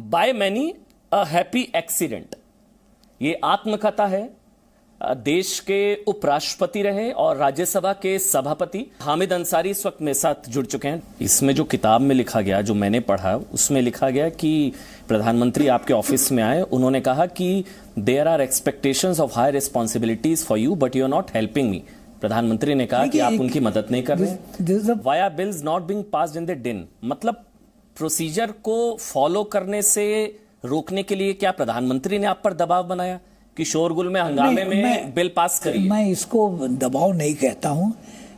By many a happy accident, ये आत्मकथा है। देश के उपराष्ट्रपति रहे और राज्यसभा के सभापति हामिद अंसारी इस वक्त मेरे साथ जुड़ चुके हैं। इसमें जो किताब में लिखा गया, जो मैंने पढ़ा, उसमें लिखा गया कि प्रधानमंत्री आपके ऑफिस में आए, उन्होंने कहा कि there are expectations of high responsibilities for you but you are not helping me. प्रधानमंत्री ने कहा कि आप उनकी मदद नहीं कर रहे। Via bills not being passed in the दिन, मतलब प्रोसीजर को फॉलो करने से रोकने के लिए क्या प्रधानमंत्री ने आप पर दबाव बनाया कि शोरगुल में, हंगामे में बिल पास करिए? मैं इसको दबाव नहीं कहता हूं,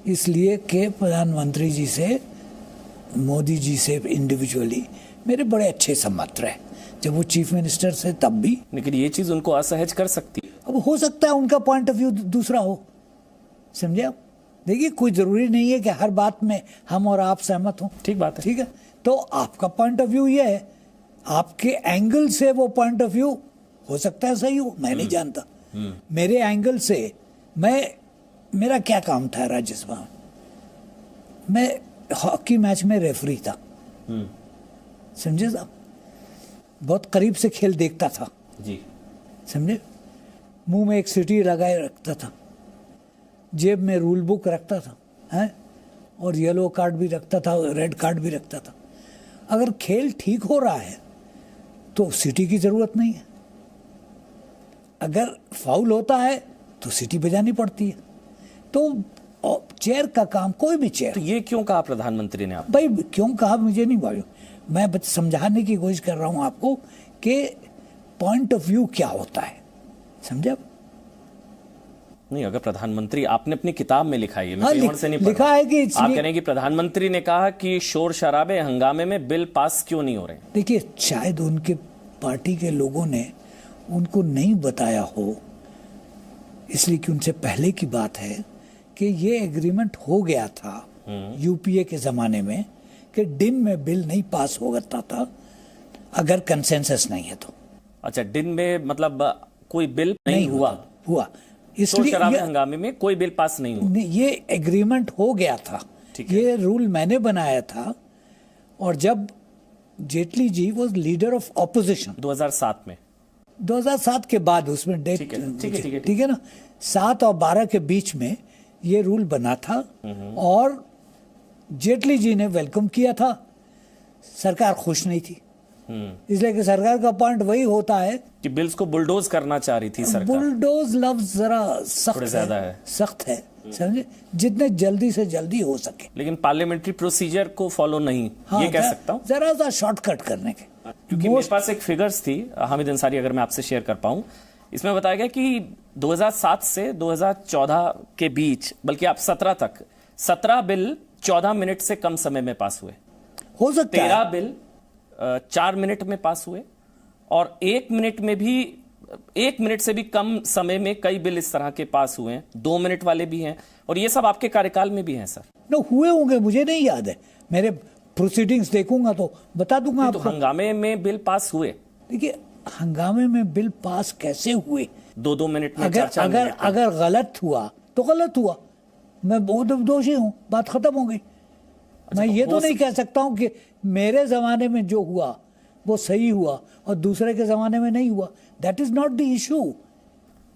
इसलिए कि प्रधानमंत्री जी से, मोदी जी से इंडिविजुअली मेरे बड़े अच्छे संबंध रहे, जब वो चीफ मिनिस्टर से तब भी। लेकिन ये चीज उनको असहज कर सकती है। अब हो सकता है उनका पॉइंट ऑफ व्यू दूसरा हो, समझे आप? देखिए, कोई जरूरी नहीं है कि हर बात में हम और आप सहमत हों। ठीक बात है। ठीक है, तो आपका पॉइंट ऑफ व्यू ये है, आपके एंगल से वो पॉइंट ऑफ व्यू हो सकता है सही हो, मैं नहीं जानता। मेरे एंगल से मेरा क्या काम था राज्यसभा में? मैं हॉकी मैच में रेफरी था, समझे साहब? बहुत करीब से खेल देखता था जी, समझे? मुंह में एक सीटी लगाए रखता था, जेब में रूल बुक रखता था, हैं? और येलो कार्ड भी रखता था, रेड कार्ड भी रखता था। अगर खेल ठीक हो रहा है तो सीटी की जरूरत नहीं है, अगर फाउल होता है तो सीटी बजानी पड़ती है। तो चेयर का काम, कोई भी चेयर। तो ये क्यों कहा प्रधानमंत्री ने आप? भाई क्यों कहा मुझे नहीं मालूम, मैं बस समझाने की कोशिश कर रहा हूं आपको कि पॉइंट ऑफ व्यू क्या होता है, समझे आप? नहीं, अगर प्रधानमंत्री, आपने अपनी किताब में लिखा है, हाँ, से नहीं लिखा है कि आप कह रहे हैं कि प्रधानमंत्री ने कहा कि शोर शराबे, हंगामे में बिल पास क्यों नहीं हो रहे? देखिए, शायद उनके पार्टी के लोगों ने उनको नहीं बताया हो, इसलिए कि उनसे पहले की बात है कि ये एग्रीमेंट हो गया था यूपीए के जमाने में कि दिन में बिल नहीं पास हो सकता था अगर कंसेंसस नहीं है तो। अच्छा, दिन में मतलब कोई बिल नहीं हुआ इसलिए हंगामे में कोई बिल पास नहीं हुआ। ये एग्रीमेंट हो गया था, ये रूल मैंने बनाया था। और जब Jaitley ji was leader of opposition 2007 में, 2007 के बाद उसमें डेट, ठीक है ना, 7 और 12 के बीच में ये रूल बना था और जेटली जी ने वेलकम किया था। सरकार खुश नहीं थी, इसलिए कि सरकार का पॉइंट वही होता है कि बिल्स को बुलडोज करना चाह रही थी सरकार। बुलडोज लफ्ज जरा सख्त है, समझे? जितने जल्दी से जल्दी हो सके, लेकिन पार्लियामेंट्री प्रोसीजर को फॉलो नहीं, हाँ, ये कह सकता हूँ, जरा सा शॉर्टकट करने के। क्योंकि मेरे पास एक फिगर्स थी हामिद अंसारी, अगर मैं आपसे शेयर कर पाऊं, इसमें बताया गया कि 2007 से 2014 के बीच, बल्कि आप 17 तक, 17 बिल 14 मिनट से कम समय में पास हुए। हो सकता है 13 बिल 4 मिनट में पास हुए, और 1 मिनट में भी, 1 मिनट से भी कम समय में कई बिल इस तरह के पास हुए हैं। 2 मिनट वाले भी हैं, और ये सब आपके कार्यकाल में भी हैं सर? न हुए होंगे, मुझे नहीं याद है, मेरे प्रोसीडिंग्स देखूंगा तो बता दूंगा आपको। तो हंगामे में बिल पास हुए? देखिए, हंगामे में बिल पास कैसे हुए? 2-2 मिनट में, अगर गलत हुआ तो गलत हुआ, मैं बहुत दोषी हूं, बात खत्म हो गई। मैं ये तो नहीं कह सकता हूं कि मेरे जमाने में जो हुआ वो सही हुआ और दूसरे के जमाने में नहीं हुआ। That is not the issue.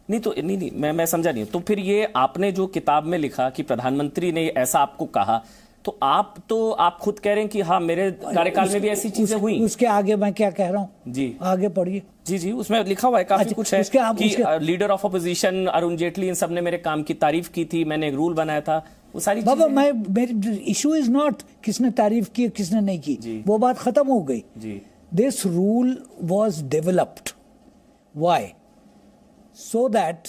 नहीं तो नहीं, मैं समझा नहीं। तो फिर ये आपने जो किताब में लिखा कि प्रधानमंत्री ने ऐसा आपको कहा, तो आप खुद कह रहे हैं कि हाँ, मेरे कार्यकाल में भी ऐसी चीजें हुई। उसके आगे मैं क्या कह रहा हूँ जी, आगे पढ़िए। जी, उसमें लिखा हुआ है काफी कुछ है कि leader of opposition Arun Jaitley, इन सब ने मेरे काम की तारीफ की थी, मैंने एक रूल बनाया था, वो सारी बाबा, मेरी इशू इज नॉट किसने तारीफ की किसने नहीं की, वो बात खत्म हो गई। This rule was developed, why? So that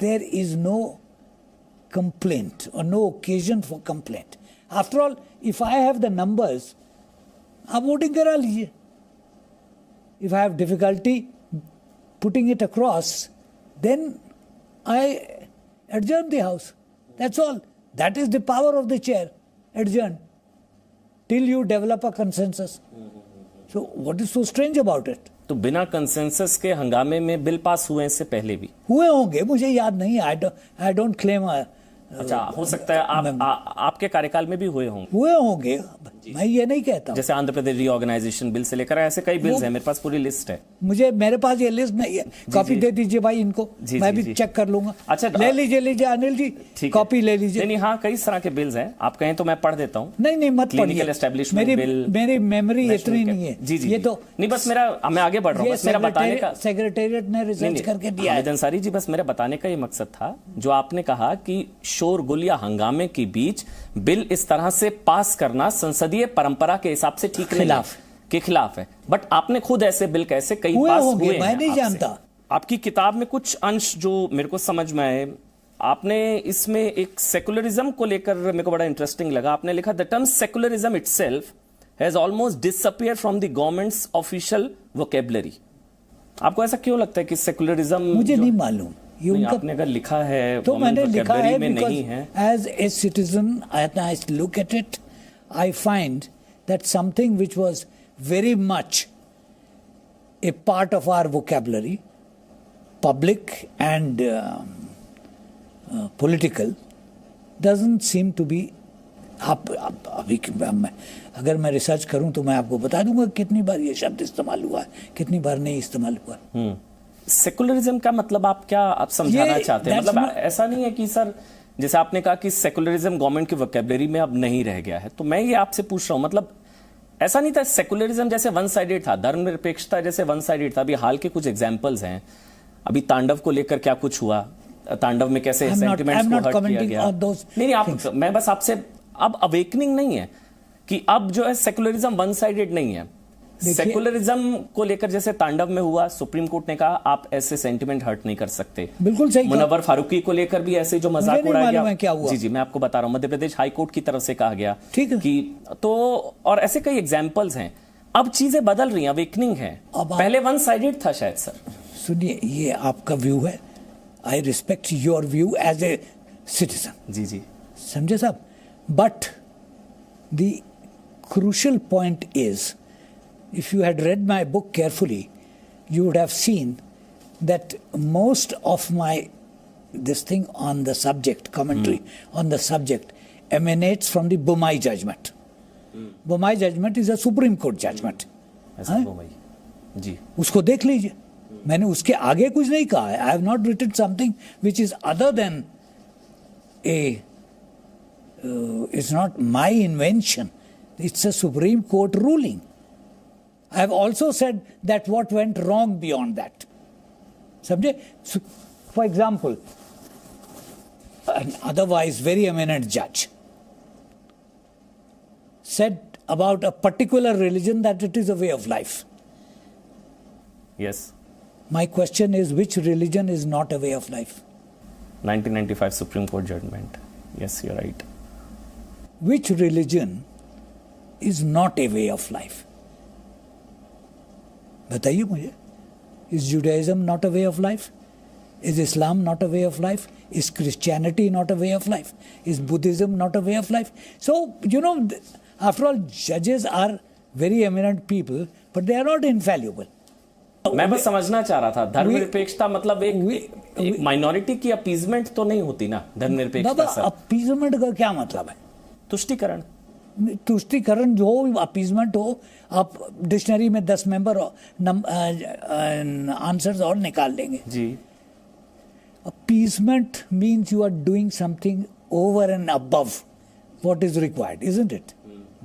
there is no complaint or no occasion for complaint. After all, if I have the numbers, आप वोटिंग करा लीजिए। If I have difficulty putting it across, then I adjourn the house. That's all. That is the power of the chair. Adjourn till you develop a consensus. So what is so strange about it? तो बिना consensus के हंगामे में bill pass हुए, इससे पहले भी हुए होंगे, मुझे याद नहीं। I don't claim अच्छा, हो सकता है आपके कार्यकाल में भी हुए होंगे। मैं ये नहीं कहता हूं। जैसे आंध्र प्रदेश रीऑर्गेनाइजेशन बिल से लेकर ऐसे कई बिल्स हैं, मेरे पास पूरी लिस्ट है। मेरे पास ये लिस्ट नहीं है, कॉपी दे दीजिए भाई इनको, मैं भी चेक कर लूंगा। अच्छा, ले लीजिए अनिल जी, कॉपी ले लीजिए। नहीं, हाँ, कई तरह के बिल्स हैं, आप कहें तो मैं पढ़ देता हूँ। नहीं मत पढ़िए, क्लिनिकल एस्टेब्लिशमेंट बिल। मेरी मेमोरी इतनी नहीं है। जी, ये तो नहीं, बस मैं आगे बढ़ रहा हूँ, बस मेरा बताने का, सेक्रेटेरिएट ने रिसर्च करके दिया है। हामिद अंसारी जी, बस मेरा बताने का ये मकसद था, जो आपने कहा कि शोरगुल या हंगामे के बीच बिल इस तरह से पास करना संसदीय परंपरा के हिसाब से ठीक नहीं के खिलाफ है। बट आपने खुद ऐसे बिल कैसे कई पास हुए, मैं नहीं जानता। आपकी किताब में कुछ अंश जो मेरे को समझ में आए, आपने इसमें एक सेकुलरिज्म को लेकर मेरे को बड़ा इंटरेस्टिंग लगा। आपने लिखा, the term secularism itself has almost disappeared from the governments official vocabulary. आपको ऐसा क्यों लगता है कि सेकुलरिज्म? मुझे नहीं मालूम, ये आपने अगर लिखा है तो मैंने लिखा है में नहीं है। As a citizen I look at it, I find that something which was very much a part of our vocabulary, public and political, doesn't seem to be. अभी अगर मैं रिसर्च करूं तो मैं आपको बता दूंगा कितनी बार ये शब्द इस्तेमाल हुआ है, कितनी बार नहीं इस्तेमाल हुआ। सेकुलरिज्म का मतलब आप समझाना चाहते हैं? मतलब ऐसा नहीं है कि सर, जैसे आपने कहा कि सेकुलरिज्म गवर्नमेंट की वोकैबुलरी में अब नहीं रह गया है, तो मैं ये आपसे पूछ रहा हूं, मतलब ऐसा नहीं था सेकुलरिज्म जैसे वन साइडेड था, धर्मनिरपेक्षता जैसे वन साइडेड था। अभी हाल के कुछ एग्जांपल्स हैं, अभी तांडव को लेकर क्या कुछ हुआ, तांडव में कैसे सेंटिमेंट्स को हर्ट किया गया। नहीं, मैं बस आपसे, अब अवेकनिंग नहीं है कि अब जो है सेकुलरिज्म वन साइडेड नहीं है। सेकुलरिज्म को लेकर जैसे तांडव में हुआ, सुप्रीम कोर्ट ने कहा आप ऐसे सेंटिमेंट हर्ट नहीं कर सकते। बिल्कुल सही। मुनव्वर फारूकी को लेकर भी ऐसे जो मजाक उड़ाया गया, क्या हुआ? जी मैं आपको बता रहा हूं, मध्य प्रदेश हाई कोर्ट की तरफ से कहा गया, ठीक है, कि तो और ऐसे कई एग्जांपल्स हैं। अब चीजें बदल रही हैं, अवेकनिंग है। पहले वन साइडेड था शायद। सर सुनिए, ये आपका व्यू है, I respect your view as a citizen. जी जी, समझे साहब, but the crucial point is, if you had read my book carefully, you would have seen that most of my this thing on the subject, commentary on the subject, emanates from the Bommai judgment. Bommai judgment is a Supreme Court judgment. जी, उसको देख लीजिए, मैंने उसके आगे कुछ नहीं कहा है। I have not written something which is other than it's not my invention. It's a Supreme Court ruling. I have also said that what went wrong beyond that. समझे? For example, an otherwise very eminent judge said about a particular religion that it is a way of life. Yes. My question is, which religion is not a way of life? 1995 Supreme Court judgment. Yes, you're right. Which religion is not a way of life? बताइए मुझे। Is Judaism not a way of life? Is Islam not a way of life? Is Christianity not a way of life? Is Buddhism not a way of life? So, you know, after all, judges are very eminent people, but they are not infallible. मैं बस समझना चाह रहा था, धर्मनिरपेक्षता मतलब एक minority की अपीजमेंट तो नहीं होती ना धर्मनिरपेक्षता से। अपीजमेंट का क्या मतलब है? तुष्टिकरण। तुष्टिकरण जो अपीजमेंट हो, आप डिक्शनरी में 10 मेंबर आंसर्स और निकाल लेंगे जी। Appeasement means you are doing something over and above what is required, isn't it?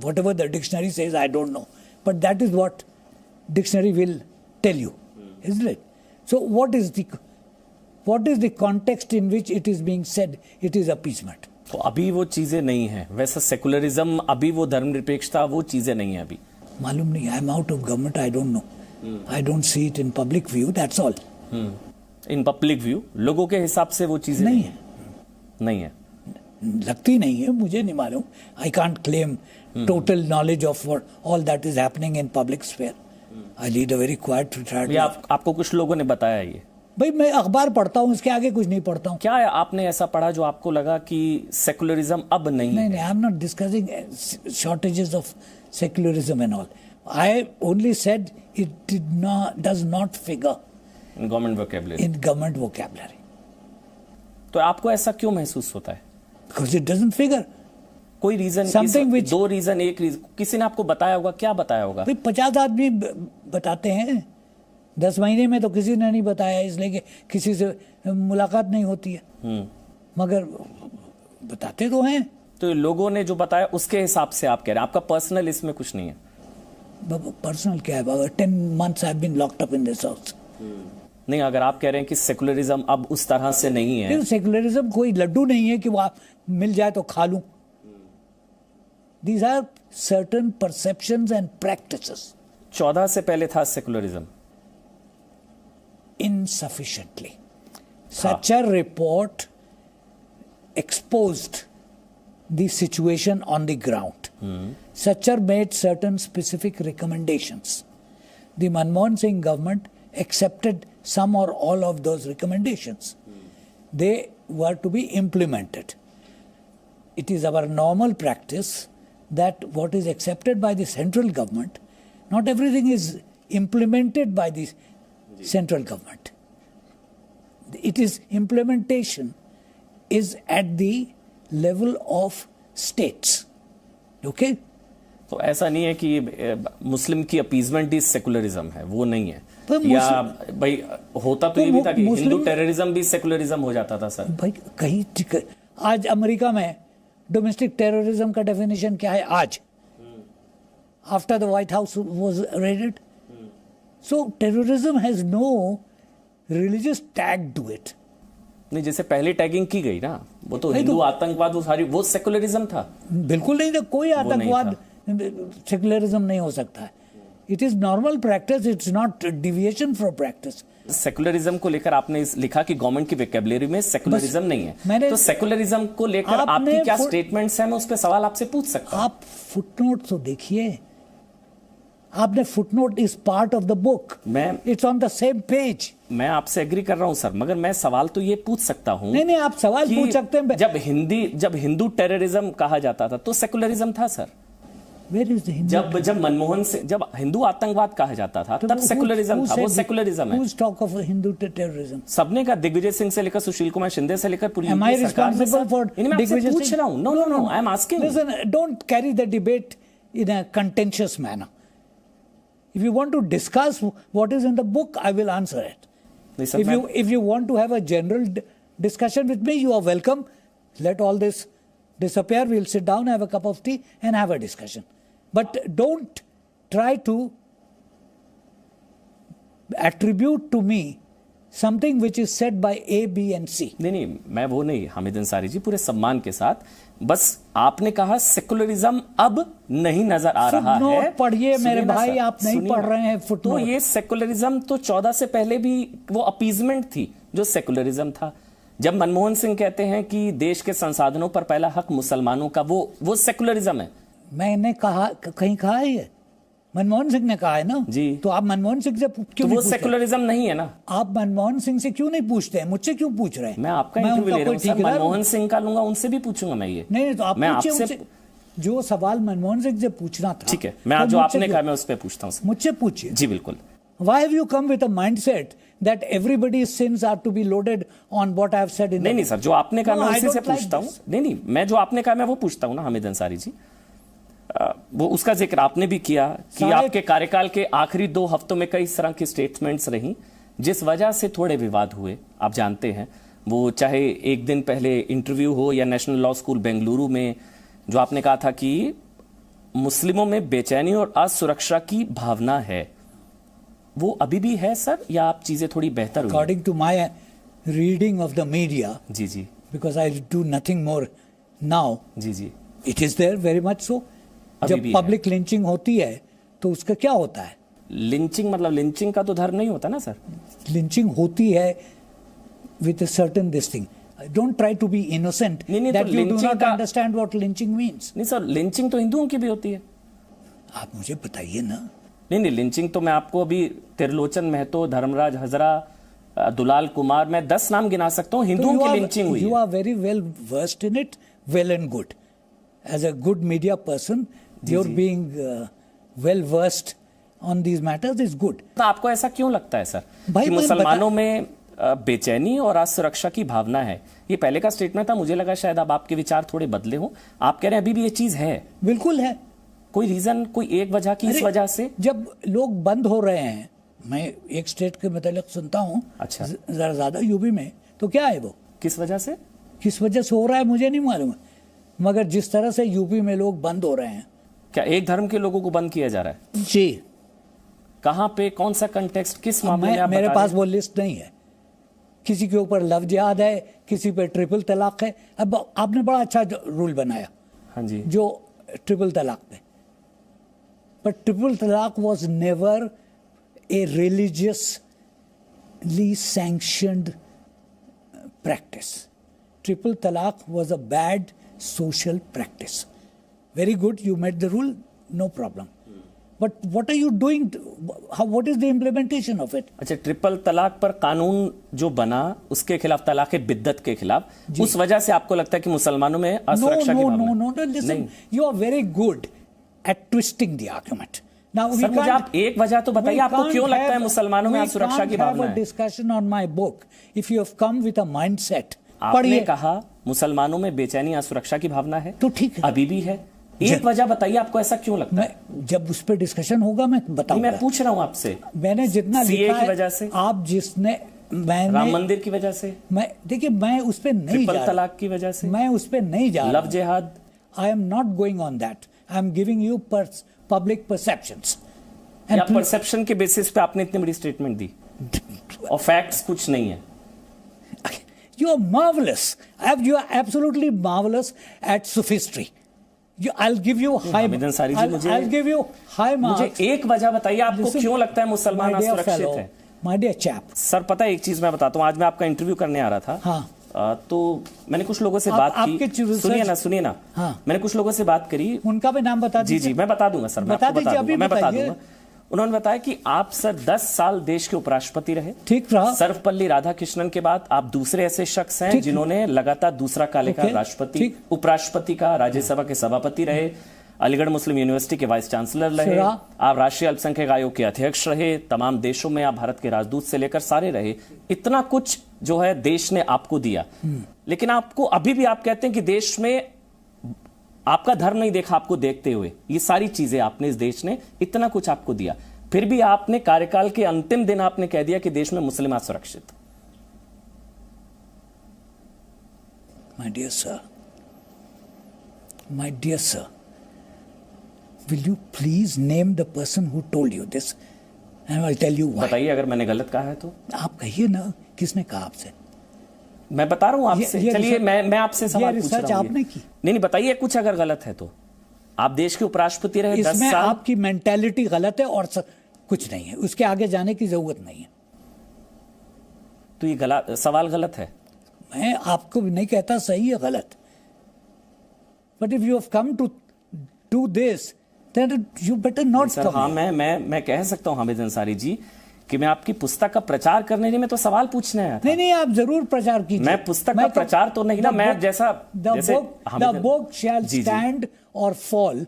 Whatever the dictionary says, I don't know, but that is what dictionary will tell you, isn't it? So what is the context in which it is being said it is appeasement? तो अभी वो चीजें नहीं है, वैसा secularism, अभी वो धर्मनिरपेक्षता, वो चीजें नहीं है अभी। मालूम नहीं, I am out of government, I don't no, I don't see it in public view, that's all. In public view लोगों के हिसाब से वो चीजें नहीं है, नहीं है, लगती नहीं है, मुझे नहीं मालूम। I can't claim total knowledge of all that is happening in public sphere. I lead a very quite retired. आपको कुछ लोगों ने बताया ये? भाई मैं अखबार पढ़ता हूँ, इसके आगे कुछ नहीं पढ़ता हूँ। क्या है आपने ऐसा पढ़ा जो आपको लगा कि सेकुलरिज्म अब नहीं है? नहीं, I am not discussing shortages of secularism and all. I only said it does not figure in government vocabulary. In government vocabulary. तो आपको ऐसा क्यों महसूस होता है? Because it doesn't figure. कोई रीजन, दो रीजन, एक रीजन किसी ने आपको बताया होगा, क्या बताया होगा? 50 आदमी बताते हैं, 10 महीने में तो किसी ने नहीं बताया, इसलिए कि किसी से मुलाकात नहीं होती है, मगर बताते तो हैं। तो लोगों ने जो बताया उसके हिसाब से आप कह रहे हैं, आपका पर्सनल इसमें कुछ नहीं है? पर्सनल क्या है बाबा, 10 months I've been locked up in this house. नहीं, अगर आप कह रहे हैं कि सेकुलरिज्म अब उस तरह से नहीं है, सेकुलरिज्म कोई लड्डू नहीं है कि वो आप मिल जाए तो खा लूं। These are certain perceptions and practices. 14 से पहले था secularism? Insufficiently. Such a report exposed the situation on the ground. Sucher made certain specific recommendations. The Manmohan Singh government accepted some or all of those recommendations. They were to be implemented. It is our normal practice that what is accepted by the central government, not everything is implemented by the central government. It is implementation is at the level of states. Okay? तो ऐसा नहीं है कि मुस्लिम की appeasement ही secularism है, वो नहीं है। या भाई होता तो ये भी था कि हिंदू टेररिज्म भी सेकुलरिज्म हो जाता था सर। भाई कहीं आज अमेरिका में डोमेस्टिक टेररिज्म का डेफिनेशन क्या है आज, after the White House was raided? So terrorism has no religious tag to it. नहीं, जैसे पहले टैगिंग की गई ना, वो तो हिंदू आतंकवाद, वो सारी वो सेकुलरिज्म था। बिल्कुल नहीं था, कोई आतंकवाद सेकुलरिज्म नहीं हो सकता है। It is normal practice, it's not deviation from practice. Secularism को लेकर आपने लिखा कि गवर्नमेंट की वोकैबुलरी में सेकुलरिज्म नहीं है, तो सेकुलरिज्म को लेकर आपकी क्या स्टेटमेंट्स हैं, मैं उस पर सवाल आपसे पूछ सकता हूं? आप फुटनोट तो देखिए, आपने footnote is part of the book, it's on the same page. मैं आपसे एग्री कर रहा हूं सर, मगर मैं सवाल तो ये पूछ सकता हूं। नहीं, आप सवाल पूछ सकते हैं। जब हिंदू टेररिज्म कहा जाता था तो सेकुलरिज्म था सर। जब मनमोहन से जब हिंदू आतंकवाद कहा जाता था तब सेकुलरिज्म था, वो सेकुलरिज्म है। टॉक ऑफ हिंदू टेररिज्म सबने कहा, दिग्विजय सिंह से लेकर सुशील कुमार शिंदे से लेकर पूरी Am I responsible for Digvijay पूछ रहा हूं। No, I am asking. Listen, don't carry the debate in a contentious manner. If you want to discuss what is in the book, I will answer it. If you want to have a general discussion with me, you are welcome. Let all this disappear. We'll sit down, have a cup of tea, and have a discussion. But don't try to attribute to me something which is said by A, B, and C. नहीं, मैं वो नहीं, हामिद अंसारी जी, पूरे सम्मान के साथ, बस आपने कहा सेकुलरिज्म अब नहीं नजर आ रहा है। पढ़िए मेरे भाई, आप नहीं पढ़ रहे हैं फुटनोट। तो ये सेकुलरिज्म तो 14 से पहले भी वो अपीजमेंट थी जो सेकुलरिज्म था। जब मनमोहन सिंह कहते हैं कि देश के संसाधनों पर पहला हक मुसलमानों का, वो सेकुलरिज्म है। मैंने कहा, कहीं कहा है ये? मनमोहन सिंह ने कहा है ना जी। तो आप मनमोहन सिंह से क्यों तो वो सेकुलरिज्म नहीं है ना? आप मनमोहन सिंह से क्यों नहीं पूछते हैं, मुझसे क्यों पूछ रहे हैं? मैं आपका इंटरव्यू ले रहा हूं, मनमोहन सिंह का लूंगा, उनसे भी पूछूंगा मैं ये। नहीं, तो आप आपसे जो सवाल मनमोहन सिंह से पूछना था, ठीक है, मैं जो आपने कहा मैं उस पर पूछता हूँ। मुझसे पूछिए। जी बिल्कुल। Why have you come with a mindset that everybody's sins are to be loaded on what I have said in? नहीं सर, जो आपने कहा मैं उसी से पूछता हूँ। नहीं, मैं जो आपने कहा मैं वो पूछता हूँ ना हामिद अंसारी जी। वो उसका जिक्र आपने भी किया कि आपके कार्यकाल के आखिरी 2 हफ्तों में कई तरह की स्टेटमेंट्स रही जिस वजह से थोड़े विवाद हुए, आप जानते हैं। वो चाहे एक दिन पहले इंटरव्यू हो या नेशनल लॉ स्कूल बेंगलुरु में जो आपने कहा था कि मुस्लिमों में बेचैनी और असुरक्षा की भावना है, वो अभी भी है सर, या आप चीजें थोड़ी बेहतर हुई? According to my reading of the media, जी, because I do nothing more now, जी, it is there very much so. जब पब्लिक लिंचिंग होती है तो उसका क्या होता है? लिंचिंग मतलब लिंचिंग का तो धर्म नहीं होता ना सर। लिंचिंग होती है with a certain this thing. Don't try to be innocent that you do not understand what lynching means. नहीं सर, लिंचिंग तो हिंदुओं की भी होती है। आप मुझे बताइए ना। नहीं, लिंचिंग तो मैं आपको अभी त्रिलोचन महतो, धर्मराज हजरा, दुलाल कुमार, मैं 10 नाम गिना सकता हूँ, हिंदुओं की लिंचिंग हुई है। You are very well versed in it, well and good. As a good media person, your being well versed on these matters is good. तो आपको ऐसा क्यों लगता है सर कि मुसलमानों में बेचैनी और असुरक्षा की भावना है, ये पहले का स्टेटमेंट था। मुझे लगा शायद अब आपके विचार थोड़े बदले हो। आप कह रहे हैं अभी भी ये चीज है। बिल्कुल है। कोई रीजन, कोई एक वजह की इस वजह से? जब लोग बंद हो रहे हैं, मैं एक स्टेट के मतलब सुनता हूँ, अच्छा, जरा ज्यादा यूपी में, तो क्या है वो, किस वजह से? किस वजह से हो रहा है मुझे नहीं मालूम, मगर जिस तरह से यूपी में लोग बंद हो रहे हैं। क्या एक धर्म के लोगों को बंद किया जा रहा है? जी। कहां पे, कौन सा कंटेक्स्ट, किस मामले में आप मेरे बता पास रहे? वो लिस्ट नहीं है। किसी के ऊपर लव जिहाद है, किसी पे ट्रिपल तलाक है। अब आपने बड़ा अच्छा रूल बनाया, हाँ जी, जो ट्रिपल तलाक पे, बट ट्रिपल तलाक was never a religiously sanctioned practice. Triple talaq was a bad social practice. Very good, you met the rule, no problem. But what are you doing? What is the implementation of it? अच्छा, triple तलाक पर कानून जो बना उसके खिलाफ, तलाक बिद्दत के खिलाफ, उस वजह से आपको लगता है कि मुसलमानों में असुरक्षा की भावना? No, listen, you are very good at twisting the argument. Now we sir, मुझे आप एक वजह तो बताइए, आपको क्यों लगता है मुसलमानों में असुरक्षा की भावना है? Discussion on my book. If you have come with a mindset, आपने कहा मुसलमानों में बेचैनी, असुरक्षा की भावना है, तो ठीक है, अभी भी है। एक वजह बताइए, आपको ऐसा क्यों लगता है? जब उस पर डिस्कशन होगा मैं बताऊंगा। मैं पूछ रहा हूं आपसे, मैंने जितना लिखा की वजह से, आप जिसने, मैंने राम मंदिर की वजह से, मैं देखिए, मैं उस पे नहीं जा रहा, ट्रिपल तलाक की वजह से, मैं उस पे नहीं जा रहा, लव जिहाद, I am not going on that, I am giving you public perceptions. या परसेप्शन के बेसिस पे आपने इतनी बड़ी स्टेटमेंट दी और फैक्ट्स कुछ नहीं है? You are marvelous. You are absolutely marvelous at sophistry. I'll give you high. I'll give you high marks. मुझे एक वजह बताइए, आपको क्यों लगता है मुसलमान असुरक्षित है? My dear chap. सर, पता है एक चीज मैं बताता हूँ, आज मैं आपका इंटरव्यू करने आ रहा था। हाँ। तो मैंने कुछ लोगों से बात की, सुनिए ना, हाँ। मैंने कुछ लोगों से बात करी, उनका भी नाम बता दीजिए। जी, मैं बता दूंगा सर, बता दीजिए, अभी मैं बता दूंगा। उन्होंने बताया कि आप सर 10 साल देश के उपराष्ट्रपति रहे। ठीक रहा। सर्वपल्ली राधाकृष्णन के बाद आप दूसरे ऐसे शख्स हैं जिन्होंने लगातार दूसरा काल राष्ट्रपति, उपराष्ट्रपति का, राज्यसभा के सभापति रहे, अलीगढ़ मुस्लिम यूनिवर्सिटी के वाइस चांसलर रहे, आप राष्ट्रीय अल्पसंख्यक आयोग के अध्यक्ष रहे, तमाम देशों में आप भारत के राजदूत से लेकर सारे रहे। इतना कुछ जो है देश ने आपको दिया, लेकिन आपको अभी भी आप कहते हैं कि देश में आपका धर्म नहीं देखा आपको देखते हुए। ये सारी चीजें आपने, इस देश ने इतना कुछ आपको दिया, फिर भी आपने कार्यकाल के अंतिम दिन आपने कह दिया कि देश में मुस्लिम असुरक्षित। My dear sir, will you please name the person who told you this and I'll tell you why. बताइए, अगर मैंने गलत कहा है तो आप कहिए ना, किसने कहा आपसे? मैं बता रहा हूं आपसे। चलिए, मैं आपसे सवाल पूछ रहा हूं। आपने की? नहीं, बताइए कुछ अगर गलत है तो। आप देश के उपराष्ट्रपति रहे 10 साल। आपकी मेंटालिटी गलत है और कुछ नहीं है, उसके आगे जाने की जरूरत नहीं है। तो ये सवाल गलत है। मैं आपको नहीं कहता सही है गलत, but if you have come to do this then you better not come. हाँ, मैं कह सकता हूं हामिद अंसारी जी कि मैं आपकी पुस्तक का प्रचार करने नहीं, मैं तो सवाल पूछने आया था। नहीं, आप जरूर प्रचार कीजिए। मैं पुस्तक का प्रचार तो नहीं ना, मैं जैसा द बुक शैल स्टैंड और fall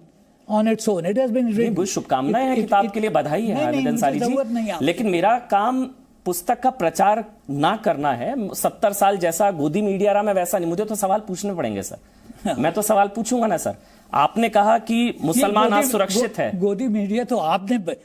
on its own, it has been written. बहुत शुभकामनाएं हैं, किताब के लिए बधाई है हामिद अंसारी जी, लेकिन मेरा काम पुस्तक का प्रचार ना करना है। 70 साल जैसा गोदी मीडिया रहा, मैं वैसा नहीं, मुझे तो सवाल पूछने पड़ेंगे सर। मैं तो सवाल पूछूंगा ना सर। आपने कहा कि मुसलमान असुरक्षित है। गोदी मीडिया तो आपने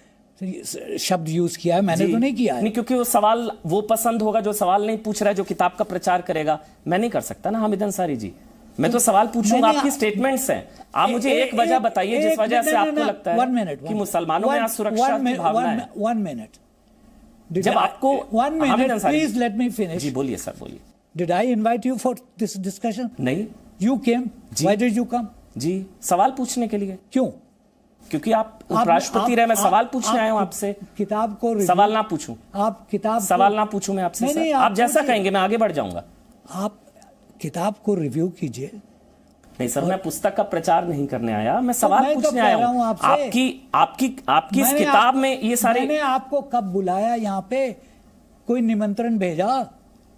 शब्द यूज किया है, मैंने तो नहीं किया है। नहीं, क्योंकि वो सवाल वो पसंद होगा जो सवाल नहीं पूछ रहा है, जो किताब का प्रचार करेगा। मैं नहीं कर सकता ना हामिद अंसारी जी, मैं तो सवाल पूछूंगा। आपकी स्टेटमेंट्स हैं, आप मुझे एक वजह बताइए जिस वजह से आपको लगता है कि मुसलमानों में असुरक्षा की भावना है। 1 मिनट, जब आपको 1 minute please let me finish. जी बोलिए सर, बोलिए। Did I invite you for this discussion? नहीं। You came, why did you come? जी, सवाल पूछने के लिए। क्यों? क्योंकि आप उपराष्ट्रपति रहे, मैं सवाल पूछने आया हूं आपसे। किताब को सवाल ना पूछूं? आप किताब सवाल ना पूछूं मैं आपसे सर? आप जैसा कहेंगे मैं आगे बढ़ जाऊंगा। आप किताब को रिव्यू कीजिए। नहीं सर, मैं पुस्तक का प्रचार नहीं करने आया, मैं सवाल पूछने आया हूं आपकी इस किताब में ये सारे। मैंने आपको कब बुलाया यहाँ पे? कोई निमंत्रण भेजा?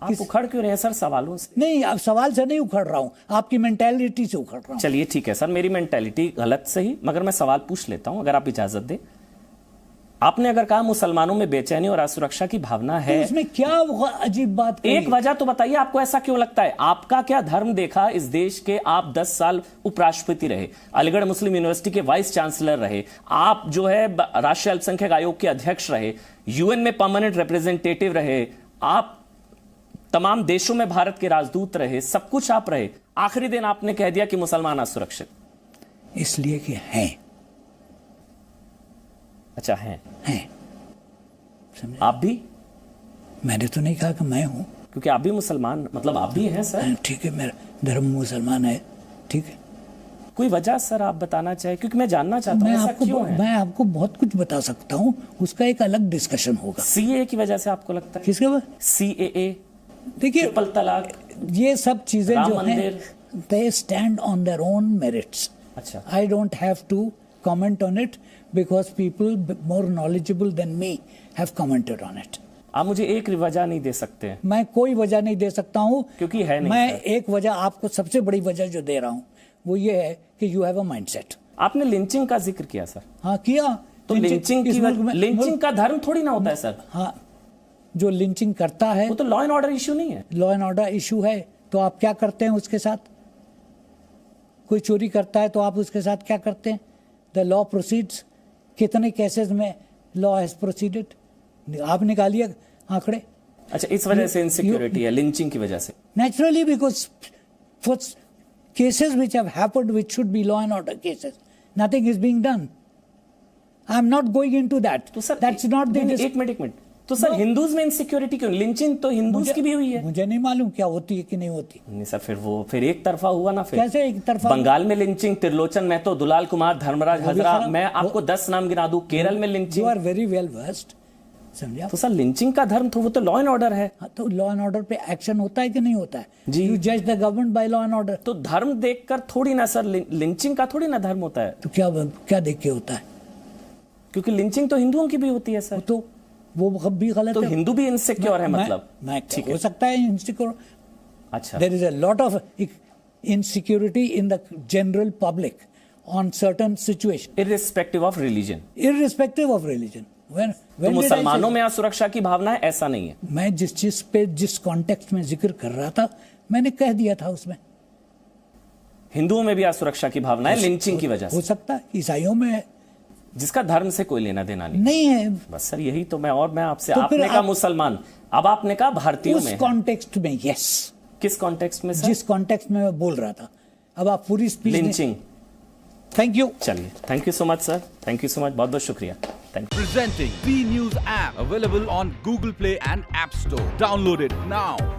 आप उखड़ क्यों रहे हैं सर सवालों से? नहीं, अब सवाल से नहीं उखड़ रहा हूं, आपकी मेंटालिटी से उखड़ रहा हूं। चलिए ठीक है सर, मेरी मेंटालिटी गलत सही, मगर मैं सवाल पूछ लेता हूं अगर आप इजाजत दें। आपने अगर कहा मुसलमानों में बेचैनी और असुरक्षा की भावना है, तो इसमें क्या अजीब बात एक वजह तो बताइए, आपको ऐसा क्यों लगता है? आपका क्या धर्म देखा इस देश के? आप 10 साल उपराष्ट्रपति रहे, अलीगढ़ मुस्लिम यूनिवर्सिटी के वाइस चांसलर रहे, आप जो है राष्ट्रीय अल्पसंख्यक आयोग के अध्यक्ष रहे, यूएन में परमानेंट रिप्रेजेंटेटिव रहे, आप तमाम देशों में भारत के राजदूत रहे, सब कुछ आप रहे, आखिरी दिन आपने कह दिया कि मुसलमान असुरक्षित। इसलिए कि हैं। अच्छा, हैं। आप भी? मैंने तो नहीं कहा कि मैं हूं, क्योंकि आप भी मुसलमान, मतलब आप भी हैं सर। ठीक है, मेरा धर्म मुसलमान है, ठीक है। कोई वजह सर आप बताना चाहे, क्योंकि मैं जानना चाहता हूं ऐसा क्यों है? मैं आपको बहुत कुछ बता सकता हूं, उसका एक अलग डिस्कशन होगा। सीएए की वजह से आपको लगता है? किसके बाद? सीएए, देखिए, ट्रिपल तलाक, ये सब चीजें जो हैं, they stand on their own merits. अच्छा, I don't have to comment on it because people more knowledgeable than me have commented on it. आप मुझे एक वजह नहीं दे सकते? मैं कोई वजह नहीं दे सकता हूं, क्योंकि है नहीं। मैं एक वजह आपको, सबसे बड़ी वजह जो दे रहा हूं वो ये है कि यू हैव अ माइंडसेट। आपने लिंचिंग का जिक्र किया सर। हाँ, किया। तो लिंचिंग का धर्म थोड़ी ना होता है सर। हाँ, जो लिंचिंग करता है वो तो लॉ एंड ऑर्डर इश्यू नहीं है। लॉ एंड ऑर्डर इशू है, तो आप क्या करते हैं उसके साथ? कोई चोरी करता है तो आप उसके साथ क्या करते हैं? The law proceeds. कितने केसेस में लॉ हैज प्रोसीडेड? आप निकालिए आंकड़े। अच्छा, इस वजह से इनसिक्योरिटी है, लिंचिंग की वजह से? Naturally, because for cases which have happened which should be law and order cases, nothing is being done. I am not going into that. तो सर दैट्स नॉट द एक मिनट। तो sir Hindus में insecurity क्यों? Lynching तो Hindus की भी हुई है। मुझे नहीं मालूम क्या होती है कि नहीं होती। नहीं सर, फिर एक तरफा हुआ ना। फिर कैसे एक तरफा? बंगाल में लिंचिंग, त्रिलोचन महतो, दुलाल कुमार, धर्मराज हजरा, मैं आपको 10 नाम गिना दूं। केरल में lynching. You are very well versed, समझा? तो सर लिंचिंग का धर्म तो वो तो लॉ एंड ऑर्डर है। हाँ, तो लॉ एंड ऑर्डर पे एक्शन होता है कि नहीं होता है? जी। यू जज the government by law and order. तो धर्म देखकर थोड़ी ना सर, लिंचिंग का थोड़ी ना धर्म होता है। तो क्या देख के होता है? क्योंकि लिंचिंग तो हिंदुओं की भी होती है सर। तो वो भी गलत तो है। हिंदू भी इनसिक्योर है मतलब? ठीक हो सकता है इनसिक्योर। अच्छा, there is a lot of insecurity in the general public on certain situation, irrespective of religion. Irrespective of religion. तो मुसलमानों में असुरक्षा की भावना है, ऐसा नहीं है? मैं जिस चीज पे, जिस कॉन्टेक्स्ट में जिक्र कर रहा था, मैंने कह दिया था उसमें। हिंदुओं में भी असुरक्षा की भावना है लिंचिंग की वजह से? हो सकता है, ईसाइयों में है, जिसका धर्म से कोई लेना देना नहीं है। बस सर यही तो मैं आपसे, तो आपने कहा मुसलमान, अब आपने कहा भारतीयों में। उस कॉन्टेक्स्ट में, यस। किस कॉन्टेक्स्ट में सर? जिस कॉन्टेक्स्ट में मैं बोल रहा था। अब आप पूरी स्पीच लिंचिंग। Thank you. चलिए, thank you so much sir, thank you so much, बहुत बहुत शुक्रिया। Thank you. Presenting B News app available on Google Play and App Store. Download it now.